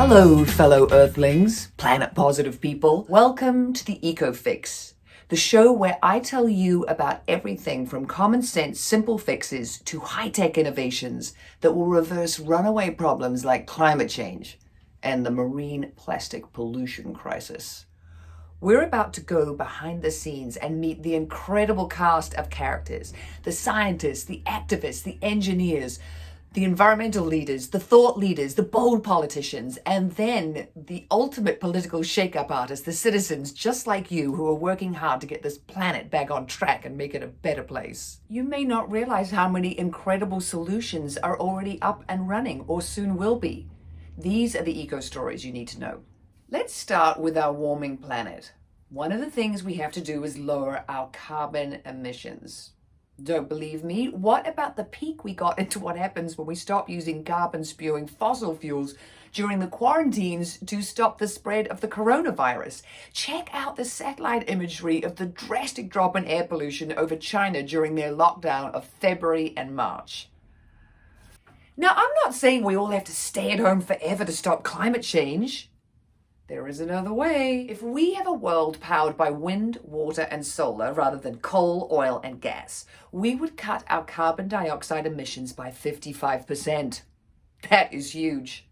Hello, fellow Earthlings, planet-positive people. Welcome to the Eco Fix, the show where I tell you about everything from common sense, simple fixes to high-tech innovations that will reverse runaway problems like climate change and the marine plastic pollution crisis. We're about to go behind the scenes and meet the incredible cast of characters, the scientists, the activists, the engineers, the environmental leaders, the thought leaders, the bold politicians, and then the ultimate political shake-up artists, the citizens just like you who are working hard to get this planet back on track and make it a better place. You may not realize how many incredible solutions are already up and running or soon will be. These are the eco stories you need to know. Let's start with our warming planet. One of the things we have to do is lower our carbon emissions. Don't believe me? What about the peak we got into what happens when we stop using carbon-spewing fossil fuels during the quarantines to stop the spread of the coronavirus? Check out the satellite imagery of the drastic drop in air pollution over China during their lockdown of February and March. Now, I'm not saying we all have to stay at home forever to stop climate change. There is another way. If we have a world powered by wind, water, and solar rather than coal, oil, and gas, we would cut our carbon dioxide emissions by 55%. That is huge.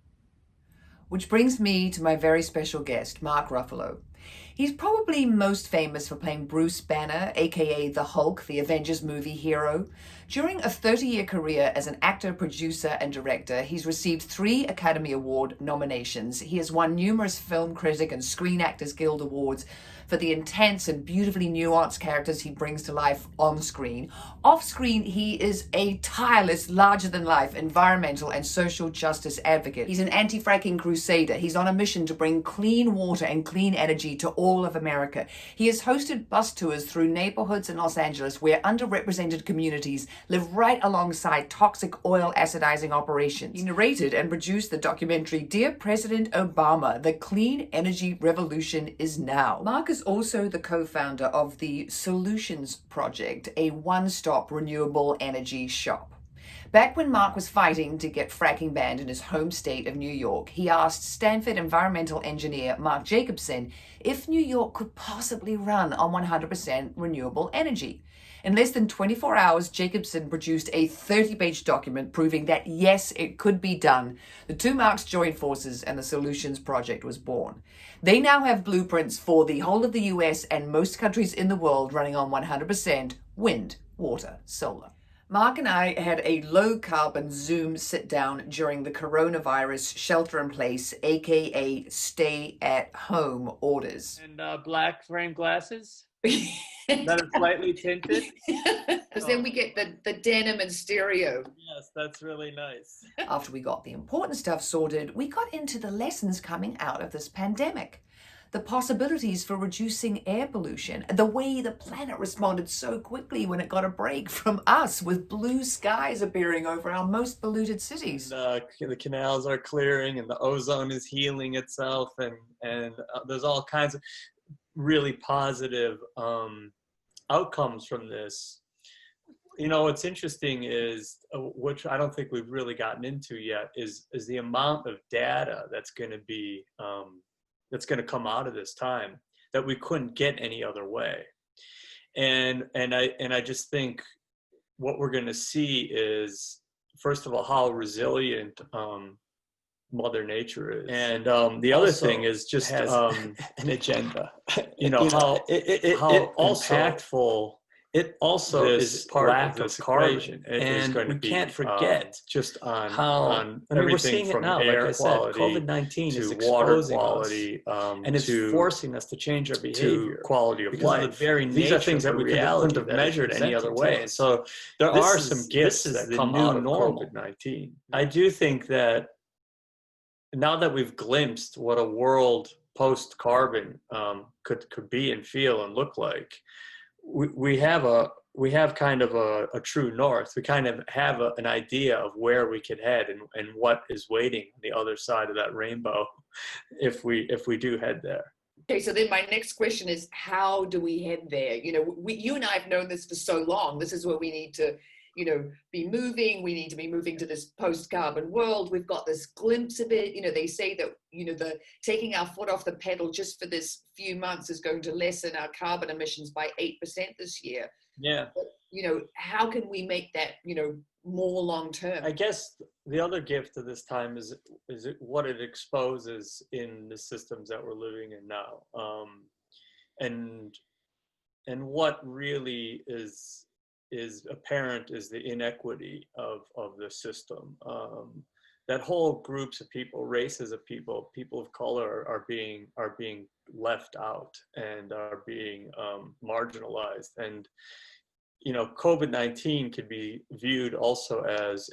Which brings me to my very special guest, Mark Ruffalo. He's probably most famous for playing Bruce Banner, aka the Hulk, the Avengers movie hero. During a 30-year career as an actor, producer, and director, he's received 3 Academy Award nominations. He has won numerous Film Critic and Screen Actors Guild Awards for the intense and beautifully nuanced characters he brings to life on screen. Off screen, he is a tireless, larger-than-life environmental and social justice advocate. He's an anti-fracking crusader. He's on a mission to bring clean water and clean energy to all of America. He has hosted bus tours through neighborhoods in Los Angeles where underrepresented communities live right alongside toxic oil acidizing operations. He narrated and produced the documentary Dear President Obama, The Clean Energy Revolution is Now. Mark is also the co-founder of the Solutions Project, a one-stop renewable energy shop. Back when Mark was fighting to get fracking banned in his home state of New York, he asked Stanford environmental engineer Mark Jacobson if New York could possibly run on 100% renewable energy. In less than 24 hours, Jacobson produced a 30-page document proving that yes, it could be done. The two Marks joined forces and the Solutions Project was born. They now have blueprints for the whole of the US and most countries in the world running on 100% wind, water, solar. Mark and I had a low-carbon Zoom sit-down during the coronavirus shelter-in-place, aka stay-at-home orders. And black frame glasses that are slightly tinted. Because then we get the denim and stereo. Yes, that's really nice. After we got the important stuff sorted, we got into the lessons coming out of this pandemic. The possibilities for reducing air pollution, the way the planet responded so quickly when it got a break from us with blue skies appearing over our most polluted cities. The canals are clearing and the ozone is healing itself, and there's all kinds of really positive outcomes from this. You know, what's interesting is, which I don't think we've really gotten into yet, is the amount of data that's going to be that's going to come out of this time that we couldn't get any other way. And I just think what we're going to see is, first of all, how resilient Mother Nature is, and the other thing is just has an agenda. You know, how also impactful. It also is part lack of this carbon equation, is and going to we be, can't forget just on how everything we're seeing from it now. air Like I said, quality COVID-19 is to water exposing quality, us, and it's forcing us to change our to behavior quality of because life. of the very These are nature things of that we the reality couldn't have that is measured any other presented to way. us. So there This are is- some gifts this is that the come new out of normal. COVID-19. I do think that now that we've glimpsed what a world post-carbon could be and feel and look like, we have kind of a true north. We kind of have an idea of where we could head and what is waiting on the other side of that rainbow if we do head there. Okay, so then my next question is, how do we head there? You know, you and I have known this for so long. This is where we need to be moving. We need to be moving to this post-carbon world. We've got this glimpse of it. They say that, the taking our foot off the pedal just for this few months is going to lessen our carbon emissions by 8% this year. Yeah. But, how can we make that, more long-term? I guess the other gift of this time is what it exposes in the systems that we're living in now. And what really is apparent is the inequity of the system. That whole groups of people, races of people of color are being left out and are being marginalized. And COVID-19 could be viewed also as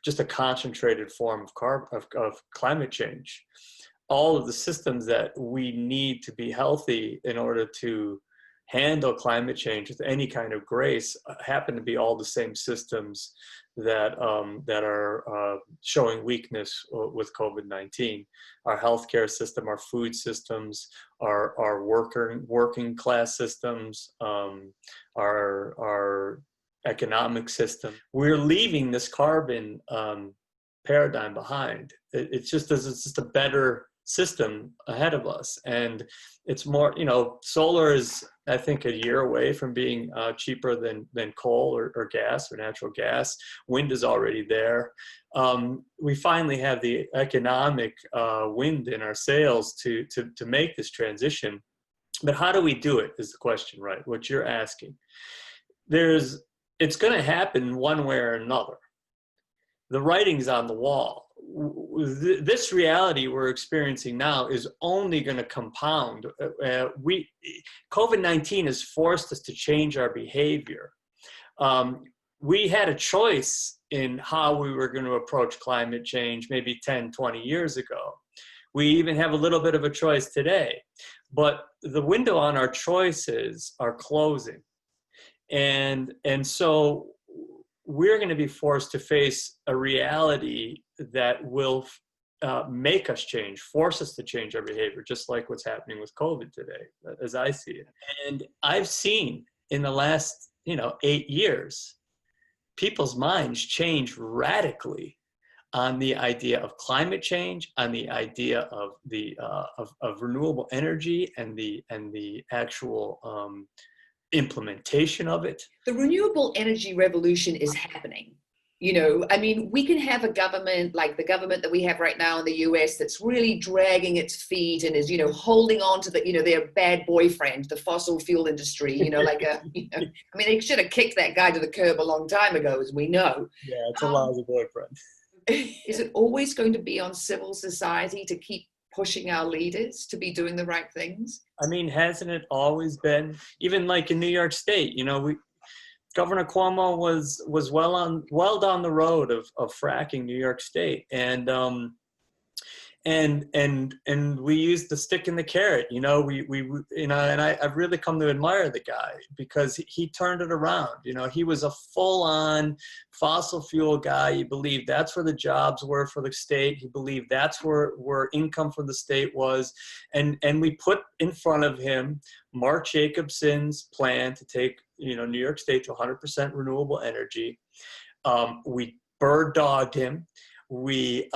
just a concentrated form of climate change. All of the systems that we need to be healthy in order to handle climate change with any kind of grace happen to be all the same systems that are showing weakness with COVID-19. Our healthcare system, our food systems, our working class systems, our economic system. We're leaving this carbon paradigm behind. It's just a better system ahead of us, and it's more, solar is, I think, a year away from being cheaper than coal or gas or natural gas. Wind is already there. We finally have the economic wind in our sails to make this transition. But how do we do it is the question, right? What you're asking. It's going to happen one way or another. The writing's on the wall. This reality we're experiencing now is only going to compound. COVID-19 has forced us to change our behavior. We had a choice in how we were going to approach climate change maybe 10, 20 years ago. We even have a little bit of a choice today. But the window on our choices are closing. And so we're going to be forced to face a reality that will make us change, force us to change our behavior, just like what's happening with COVID today, as I see it. And I've seen in the last, 8 years, people's minds change radically on the idea of climate change, on the idea of the of renewable energy, and the actual implementation of it. The renewable energy revolution is happening. We can have a government like the government that we have right now in the US that's really dragging its feet and is, holding on to their bad boyfriend, the fossil fuel industry, they should have kicked that guy to the curb a long time ago, as we know. Yeah, it's a lousy boyfriend. Is it always going to be on civil society to keep pushing our leaders to be doing the right things? Hasn't it always been? Even like in New York State, Governor Cuomo was well down the road of fracking New York State, and we used the stick and the carrot. I've really come to admire the guy because he turned it around. He was a full-on fossil fuel guy. He believed that's where the jobs were for the state. He believed that's where income for the state was, and we put in front of him Mark Jacobson's plan to take New York State to 100% renewable energy. We bird-dogged him. We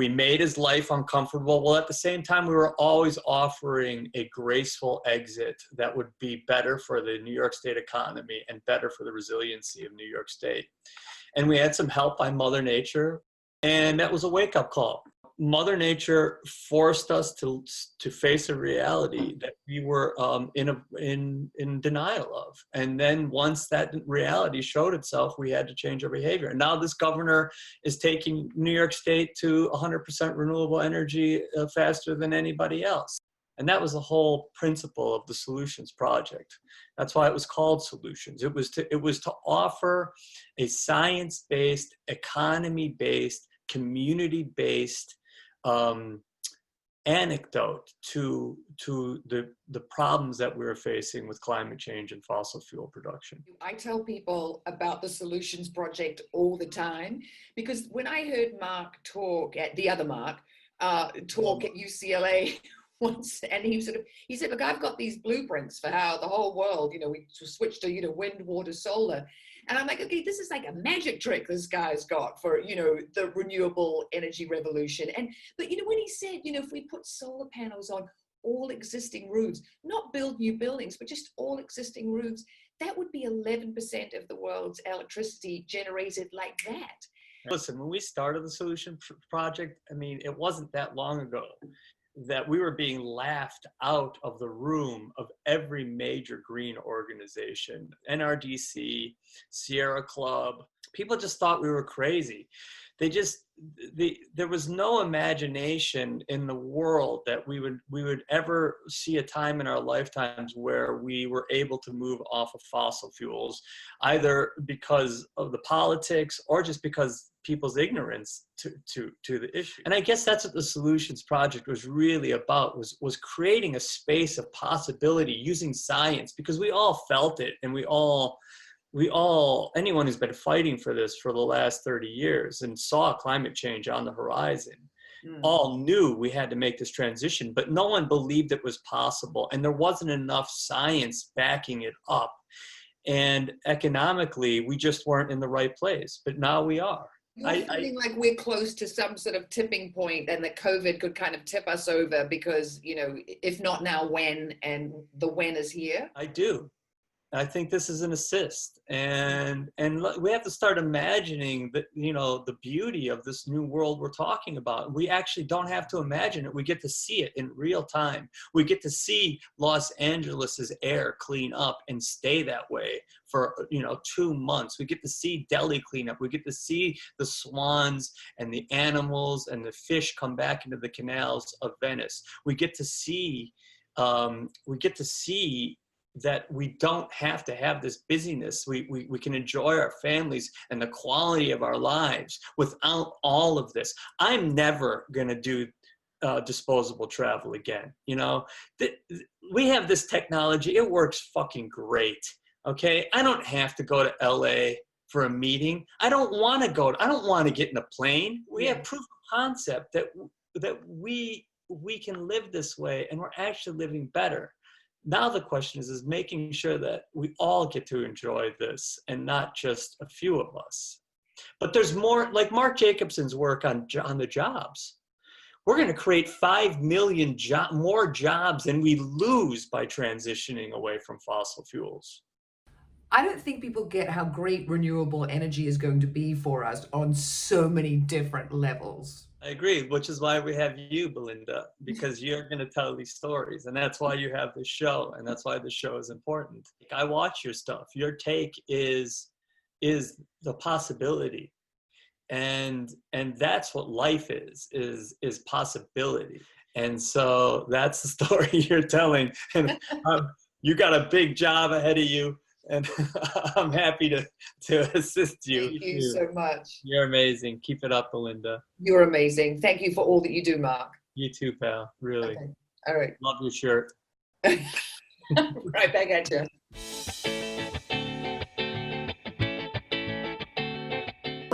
made his life uncomfortable. Well, at the same time, we were always offering a graceful exit that would be better for the New York State economy and better for the resiliency of New York State. And we had some help by Mother Nature, and that was a wake-up call. Mother Nature forced us to face a reality that we were in denial of. And then once that reality showed itself, we had to change our behavior. And now this governor is taking New York State to 100% renewable energy faster than anybody else. And that was the whole principle of the Solutions Project. That's why it was called Solutions. It was to offer a science-based, economy-based, community-based anecdote to the problems that we're facing with climate change and fossil fuel production. I tell people about the Solutions Project all the time, because when I heard Mark talk at UCLA once, and he said, look, I've got these blueprints for how the whole world, we switch to, wind, water, solar. And I'm like, okay, this is like a magic trick this guy's got for, the renewable energy revolution. But when he said, if we put solar panels on all existing roofs, not build new buildings, but just all existing roofs, that would be 11% of the world's electricity generated like that. Listen, when we started the Solution Project, it wasn't that long ago that we were being laughed out of the room of every major green organization, NRDC, Sierra Club. People just thought we were crazy. There was no imagination in the world that we would ever see a time in our lifetimes where we were able to move off of fossil fuels, either because of the politics or just because people's ignorance to the issue. And I guess that's what the Solutions Project was really about, was creating a space of possibility using science, because we all felt it, and anyone who's been fighting for this for the last 30 years and saw climate change on the horizon, all knew we had to make this transition, but no one believed it was possible. And there wasn't enough science backing it up. And economically, we just weren't in the right place, but now we are. You're feeling like we're close to some sort of tipping point, and that COVID could kind of tip us over because, if not now, when, and the when is here? I do. I think this is an assist, and we have to start imagining that, the beauty of this new world we're talking about. We actually don't have to imagine it. We get to see it in real time. We get to see Los Angeles's air clean up and stay that way for, 2 months. We get to see Delhi clean up. We get to see the swans and the animals and the fish come back into the canals of Venice. We get to see that we don't have to have this busyness. We can enjoy our families and the quality of our lives without all of this. I'm never going to do disposable travel again. We have this technology. It works fucking great. Okay. I don't have to go to LA for a meeting. I don't want to get in a plane. We have proof of concept that we can live this way, and we're actually living better. Now the question is making sure that we all get to enjoy this, and not just a few of us. But there's more, like Mark Jacobson's work on the jobs. We're going to create 5 million more jobs than we lose by transitioning away from fossil fuels. I don't think people get how great renewable energy is going to be for us on so many different levels. I agree, which is why we have you, Belinda, because you're going to tell these stories, and that's why you have this show, and that's why the show is important. I watch your stuff. Your take is the possibility, and that's what life is possibility. And so that's the story you're telling, and you got a big job ahead of you. And I'm happy to assist you. Thank you so much. You're amazing. Keep it up, Belinda. You're amazing. Thank you for all that you do, Mark. You too, pal. Really. Okay. All right. Love your shirt. Right back at you.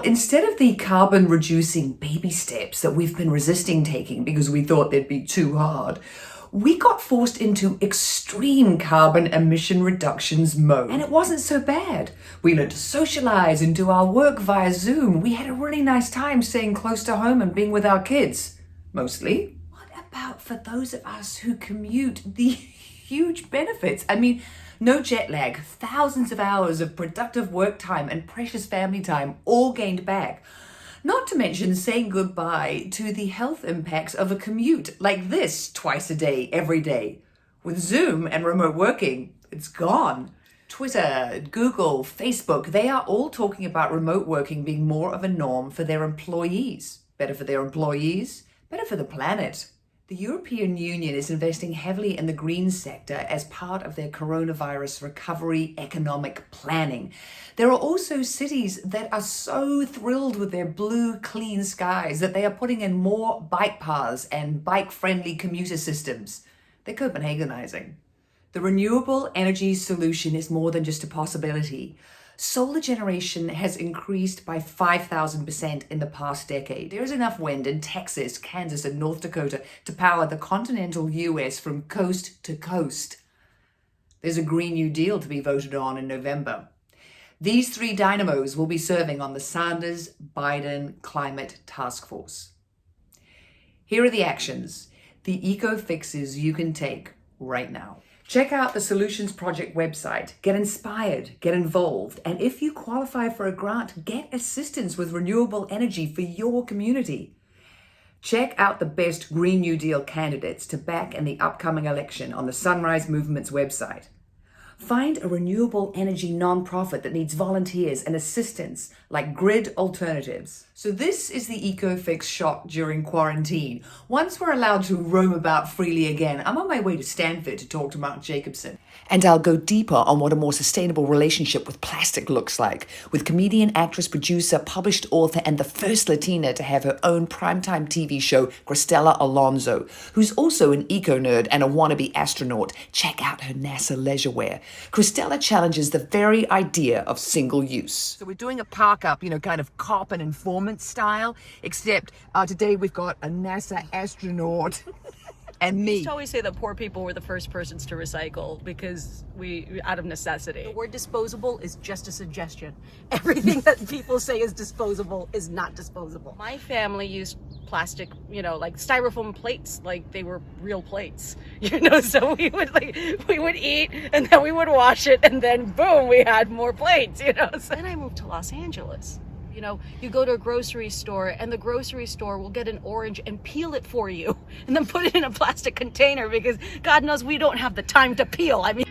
Instead of the carbon reducing baby steps that we've been resisting taking because we thought they'd be too hard, we got forced into extreme carbon emission reductions mode. And it wasn't so bad. We learned to socialize and do our work via Zoom. We had a really nice time staying close to home and being with our kids, mostly. What about for those of us who commute? The huge benefits. No jet lag, thousands of hours of productive work time and precious family time all gained back. Not to mention saying goodbye to the health impacts of a commute like this twice a day, every day. With Zoom and remote working, it's gone. Twitter, Google, Facebook, they are all talking about remote working being more of a norm for their employees. Better for their employees, better for the planet. The European Union is investing heavily in the green sector as part of their coronavirus recovery economic planning. There are also cities that are so thrilled with their blue, clean skies that they are putting in more bike paths and bike-friendly commuter systems. They're Copenhagenizing. The renewable energy solution is more than just a possibility. Solar generation has increased by 5,000% in the past decade. There is enough wind in Texas, Kansas, and North Dakota to power the continental US from coast to coast. There's a Green New Deal to be voted on in November. These three dynamos will be serving on the Sanders-Biden Climate Task Force. Here are the actions, the eco fixes you can take right now. Check out the Solutions Project website, get inspired, get involved, and if you qualify for a grant, get assistance with renewable energy for your community. Check out the best Green New Deal candidates to back in the upcoming election on the Sunrise Movement's website. Find a renewable energy nonprofit that needs volunteers and assistance like Grid Alternatives. So this is the Eco Fix shot during quarantine. Once we're allowed to roam about freely again, I'm on my way to Stanford to talk to Mark Jacobson. And I'll go deeper on what a more sustainable relationship with plastic looks like, with comedian, actress, producer, published author, and the first Latina to have her own primetime TV show, Cristela Alonso, who's also an eco-nerd and a wannabe astronaut. Check out her NASA leisure wear. Cristela challenges the very idea of single use. So we're doing a park-up, kind of cop and informant style, except today we've got a NASA astronaut and me. I used to always say that poor people were the first persons to recycle because we out of necessity. The word disposable is just a suggestion. Everything that people say is disposable is not disposable. My family used plastic, like styrofoam plates, like they were real plates, so we would eat and then we would wash it and then boom, we had more plates, So then I moved to Los Angeles. You go to a grocery store and the grocery store will get an orange and peel it for you and then put it in a plastic container because God knows we don't have the time to peel. I mean,